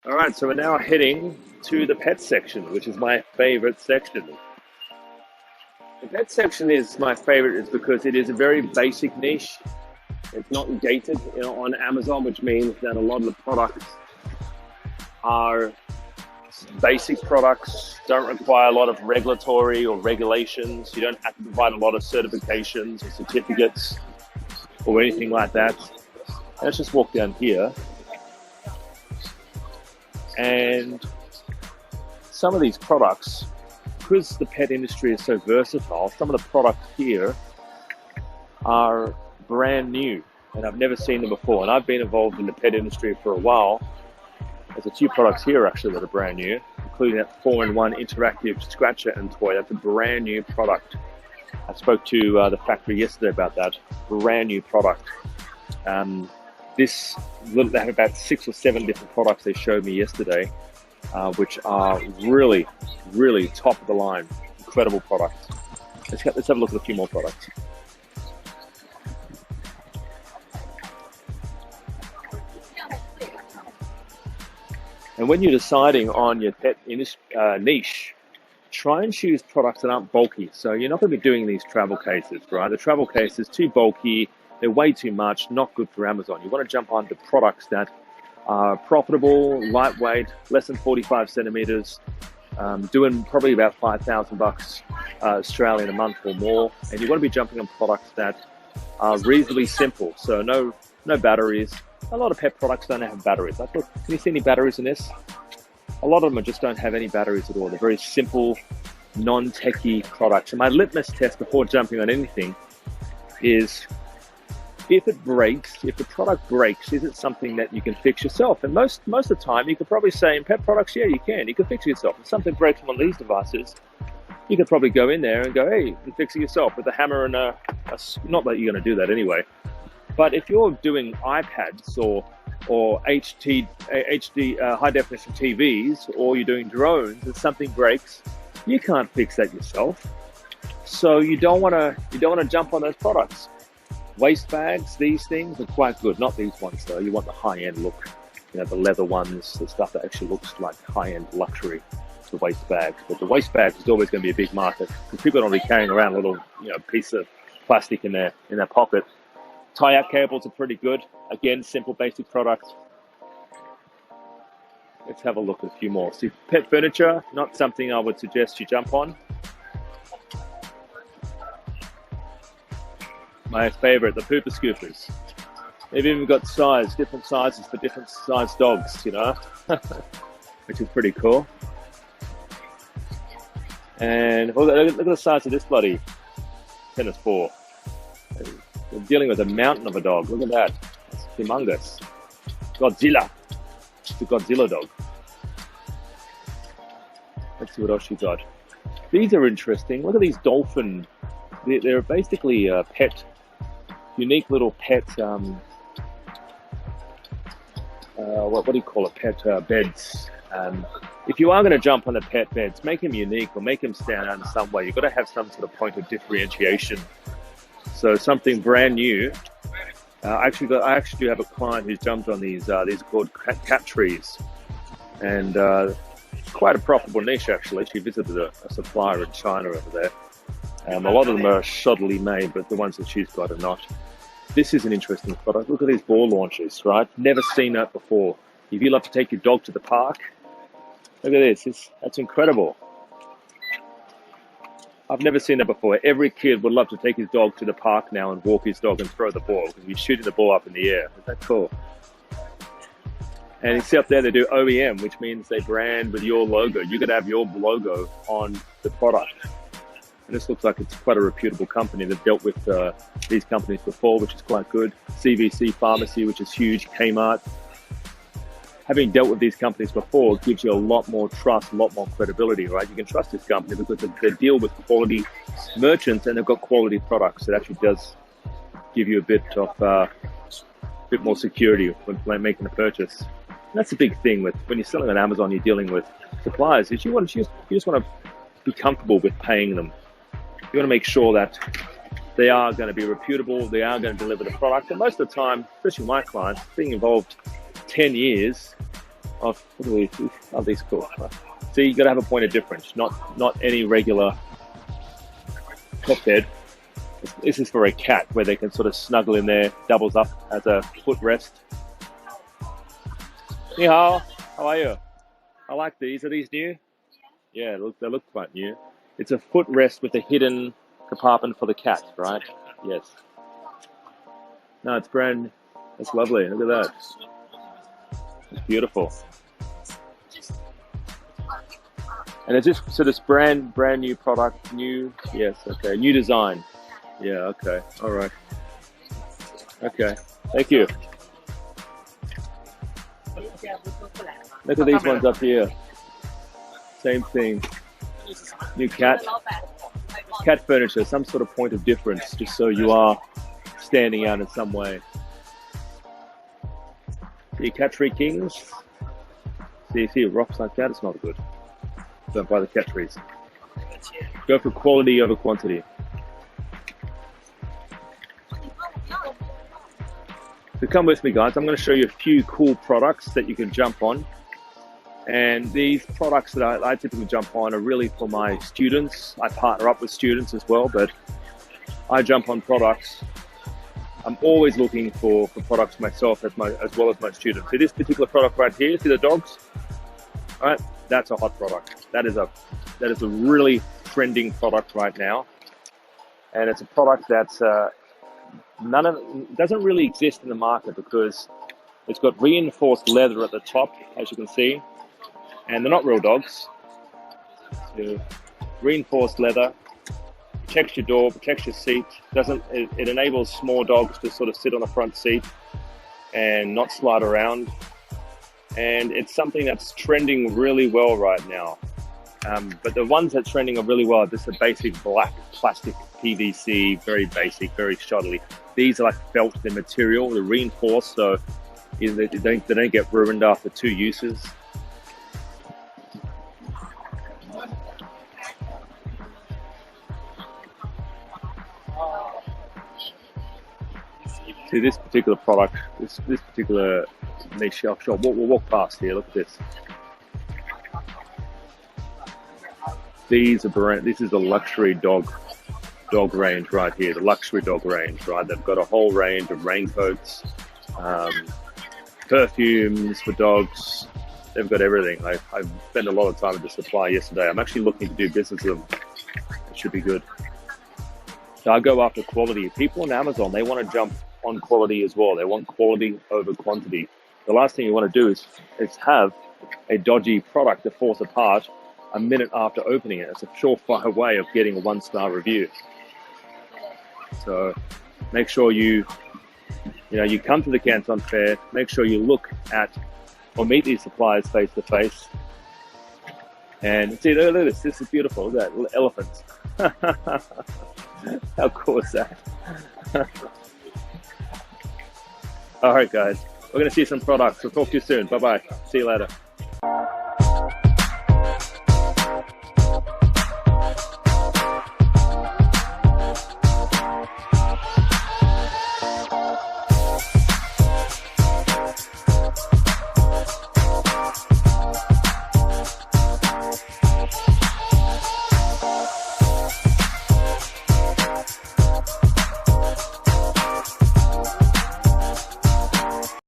All right, so we're now heading to the pet section, which is my favorite section. The pet section is my favorite is because it is a very basic niche. It's not gated, on Amazon, which means that a lot of the products are basic products, don't require a lot of regulatory or regulations. You don't have to provide a lot of certifications or certificates or anything like that. Let's just walk down here. And some of these products, because the pet industry is so versatile, some of the products here are brand new and I've never seen them before. And I've been involved in the pet industry for a while. There's a few products here actually that are brand new, including that 4-in-1 interactive scratcher and toy. That's a brand new product. I spoke to the factory yesterday about that. Brand new product. They have about 6 or 7 different products they showed me yesterday, which are really, really top of the line, incredible products. Let's have a look at a few more products. And when you're deciding on your pet niche, try and choose products that aren't bulky. So you're not going to be doing these travel cases, right? The travel case is too bulky. They're way too much, not good for Amazon. You want to jump onto products that are profitable, lightweight, less than 45 centimeters, doing probably about 5,000 bucks Australian a month or more. And you want to be jumping on products that are reasonably simple. So no batteries. A lot of pet products don't have batteries. Like, look, can you see any batteries in this? A lot of them just don't have any batteries at all. They're very simple, non-techy products. And my litmus test before jumping on anything is, if it breaks, if the product breaks, is it something that you can fix yourself? And most of the time, you could probably say in pet products, yeah, you can. You can fix it yourself. If something breaks on these devices, you could probably go in there and go, hey, you can fix it yourself with a hammer and not that you're going to do that anyway. But if you're doing iPads or HD high definition TVs, or you're doing drones and something breaks, you can't fix that yourself. So you don't want to jump on those products. Waste bags, these things are quite good. Not these ones though. You want the high-end look, the leather ones, the stuff that actually looks like high-end luxury. The waste bags, but the waste bags is always going to be a big market because people don't be carrying around a little, piece of plastic in their pocket. Tie-out cables are pretty good. Again, simple, basic products. Let's have a look at a few more. See, pet furniture, not something I would suggest you jump on. My favorite, the pooper scoopers. They've even got different sizes for different size dogs, which is pretty cool. And look at the size of this bloody tennis ball. We're dealing with a mountain of a dog. Look at that. It's humongous. Godzilla. It's a Godzilla dog. Let's see what else you got. These are interesting. Look at these dolphin. They're basically unique little pet, what do you call it? Pet beds. If you are going to jump on the pet beds, make them unique or make them stand out in some way. You've got to have some sort of point of differentiation. So something brand new. I actually do have a client who's jumped on these. These are called cat trees, and quite a profitable niche actually. She visited a supplier in China over there. A lot of them are shoddily made, but the ones that she's got are not. This is an interesting product. Look at these ball launchers, right? Never seen that before. If you love to take your dog to the park, look at this. That's incredible. I've never seen that before. Every kid would love to take his dog to the park now and walk his dog and throw the ball because he's shooting the ball up in the air. Isn't that cool? And you see up there, they do OEM, which means they brand with your logo. You could have your logo on the product. And this looks like it's quite a reputable company. They've dealt with these companies before, which is quite good. CVC Pharmacy, which is huge. Kmart. Having dealt with these companies before gives you a lot more trust, a lot more credibility, right? You can trust this company because they deal with quality merchants and they've got quality products. It actually does give you a bit more security when making a purchase. And that's a big thing when you're selling on Amazon. You're dealing with suppliers. Is you just want to be comfortable with paying them. You want to make sure that they are going to be reputable. They are going to deliver the product. And most of the time, especially my clients, being involved 10 years, Oh, look at these. Oh, these cool. See, you got to have a point of difference. Not any regular pet bed. This is for a cat where they can sort of snuggle in there, doubles up as a footrest. Ni hao, how are you? I like these. Are these new? Yeah, they look quite new. It's a footrest with a hidden compartment for the cat, right? Yes. No, it's brand. It's lovely. Look at that. It's beautiful. And it's just so this brand new product, new. Yes, okay, new design. Yeah, okay, all right. Okay, thank you. Look at these ones up here. Same thing. New cat furniture, some sort of point of difference, just so you are standing out in some way. See cat tree kings. See rocks like that. It's not good. Don't buy the cat trees. Go for quality over quantity. So come with me, guys. I'm going to show you a few cool products that you can jump on. And these products that I typically jump on are really for my students. I partner up with students as well, but I jump on products. I'm always looking for products myself as well as my students. So this particular product right here, see the dogs? All right, that's a hot product. That is a really trending product right now. And it's a product that's doesn't really exist in the market because it's got reinforced leather at the top, as you can see, and they're not real dogs. So reinforced leather, protects your door, protects your seat. It enables small dogs to sort of sit on the front seat and not slide around. And it's something that's trending really well right now. But the ones that are trending are really well are just a basic black plastic PVC, very basic, very shoddily. These are like felt, the material, they're reinforced, so they don't get ruined after 2 uses. See this particular product, this particular niche shop. We'll walk past here. Look at this. This is the luxury dog range right here. The luxury dog range, right? They've got a whole range of raincoats, perfumes for dogs. They've got everything. I spent a lot of time at the supplier yesterday. I'm actually looking to do business with them. It should be good. So I go after quality. People on Amazon, they want to jump on quality as well. They want quality over quantity. The last thing you want to do is have a dodgy product that falls apart a minute after opening it. It's a surefire way of getting a 1-star review. So make sure you come to the Canton Fair, make sure you look at or meet these suppliers face to face. And see, look at this. This is beautiful. Look at that, elephants. How cool is that? All right, guys. We're going to see some products. We'll talk to you soon. Bye-bye. See you later.